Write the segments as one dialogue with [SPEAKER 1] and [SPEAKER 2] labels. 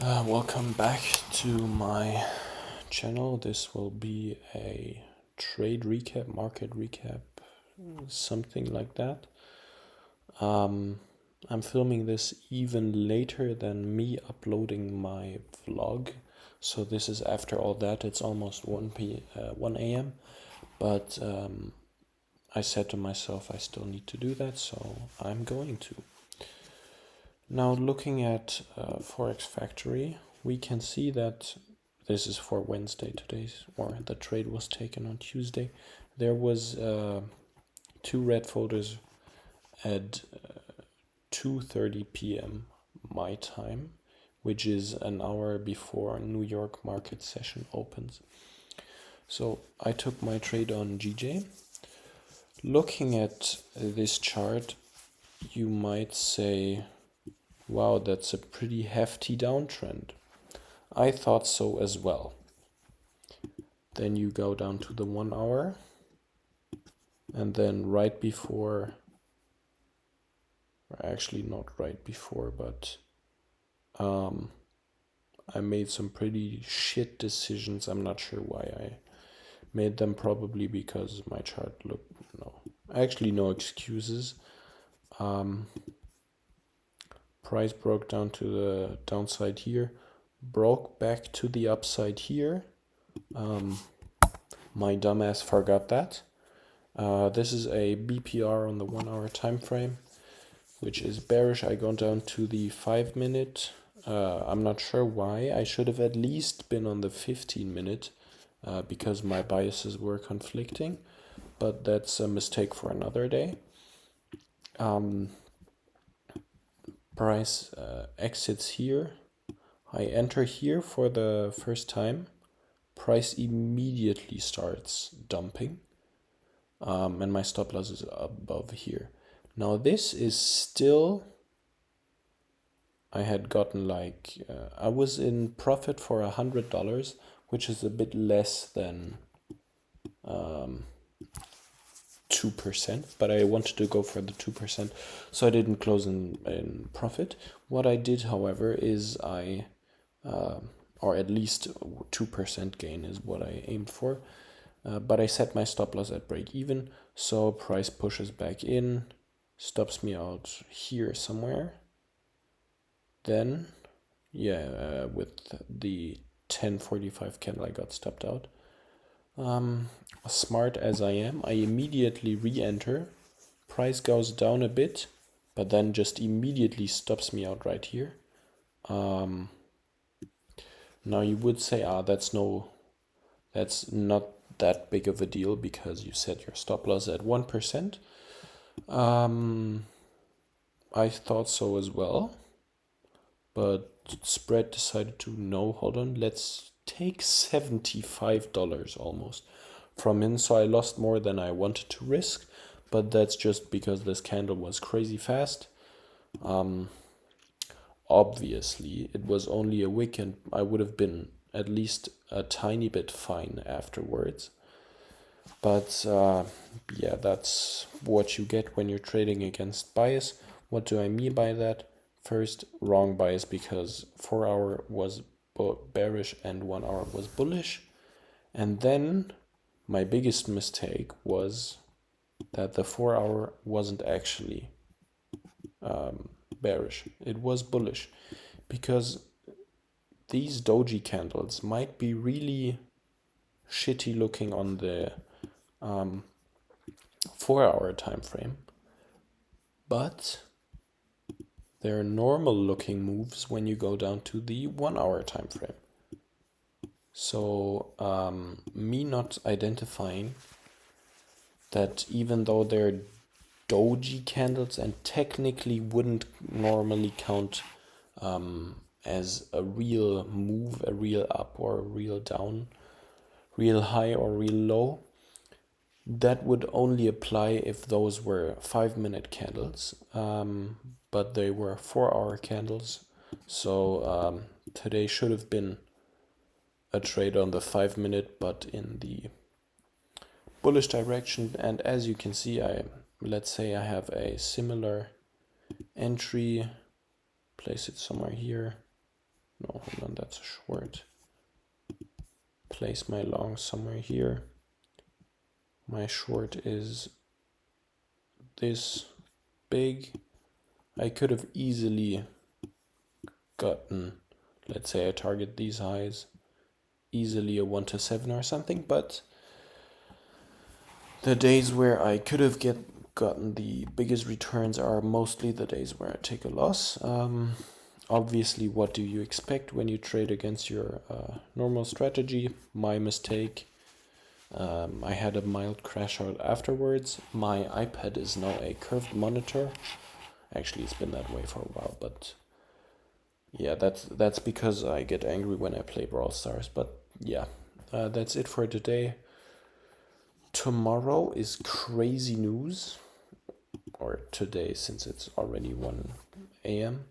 [SPEAKER 1] Welcome back to my channel. This will be a trade recap, market recap, something like that. I'm filming this even later than me uploading my vlog. So this is after all that. It's almost 1 a.m. But I said to myself I still need to do that, so I'm going to. Now looking at Forex Factory, we can see that this is for Wednesday today's, or the trade was taken on Tuesday. There was two red folders at 2:30 p.m. my time, which is an hour before New York market session opens. So I took my trade on GJ. Looking at this chart, you might say, wow, that's a pretty hefty downtrend. I thought so as well. Then you go down to the 1 hour, and then right before, or actually not right before, but I made some pretty shit decisions. I'm not sure why I made them, probably because my chart looked, actually no excuses. Price broke down to the downside here, broke back to the upside here. My dumbass forgot that. This is a BPR on the 1 hour time frame, which is bearish. I go down to the 5 minute. I'm not sure why. I should have at least been on the 15 minute because my biases were conflicting, but that's a mistake for another day. Price exits here. I enter here for the first time. Price immediately starts dumping, and my stop loss is above here. Now this is still, I had gotten like, I was in profit for $100, which is a bit less than 2%, but I wanted to go for the 2%, so I didn't close in profit. What I did, however, is I, or at least 2% gain is what I aimed for, but I set my stop loss at break even, so price pushes back in, stops me out here somewhere. Then, with the 10:45 candle, I got stopped out. Smart as I am, I immediately re-enter. Price goes down a bit, but then just immediately stops me out right here. Now you would say, that's not that big of a deal because you set your stop loss at 1%. I thought so as well, but spread decided to, no, hold on, let's take $75 almost from in, so I lost more than I wanted to risk, but that's just because this candle was crazy fast. Obviously, it was only a wick, and I would have been at least a tiny bit fine afterwards. But yeah, that's what you get when you're trading against bias. What do I mean by that? First, wrong bias because 4 hour was bearish and 1 hour was bullish. And then my biggest mistake was that the 4 hour wasn't actually bearish. It was bullish because these doji candles might be really shitty looking on the 4 hour time frame, but they're normal looking moves when you go down to the 1 hour time frame. So me not identifying that even though they're doji candles and technically wouldn't normally count as a real move, a real up or a real down, real high or real low, that would only apply if those were 5-minute candles, but they were 4-hour candles. So today should have been a trade on the 5-minute, but in the bullish direction. And as you can see, let's say I have a similar entry, place it somewhere here. No, hold on, that's a short. Place my long somewhere here. My short is this big. I could have easily gotten, let's say I target these highs, easily a 1 to 7 or something, but the days where I could have gotten the biggest returns are mostly the days where I take a loss. Obviously, what do you expect when you trade against your normal strategy? My mistake. I had a mild crash out afterwards. My iPad is now a curved monitor. Actually, it's been that way for a while, but yeah, that's because I get angry when I play Brawl Stars. But yeah, that's it for today. Tomorrow is crazy news, or today since it's already 1 a.m.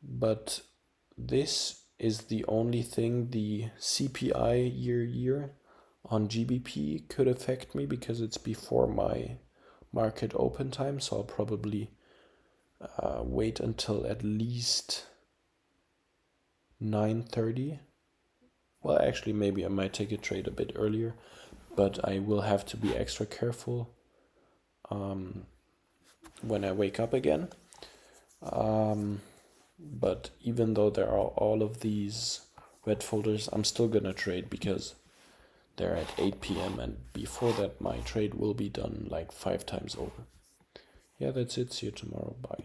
[SPEAKER 1] But this is the only thing the CPI year on GBP could affect me because it's before my market open time, so I'll probably wait until at least 9:30. Well, actually, maybe I might take a trade a bit earlier, but I will have to be extra careful when I wake up again. But even though there are all of these red folders, I'm still gonna trade because they're at 8 p.m. and before that my trade will be done like 5 times over. Yeah, that's it. See you tomorrow. Bye.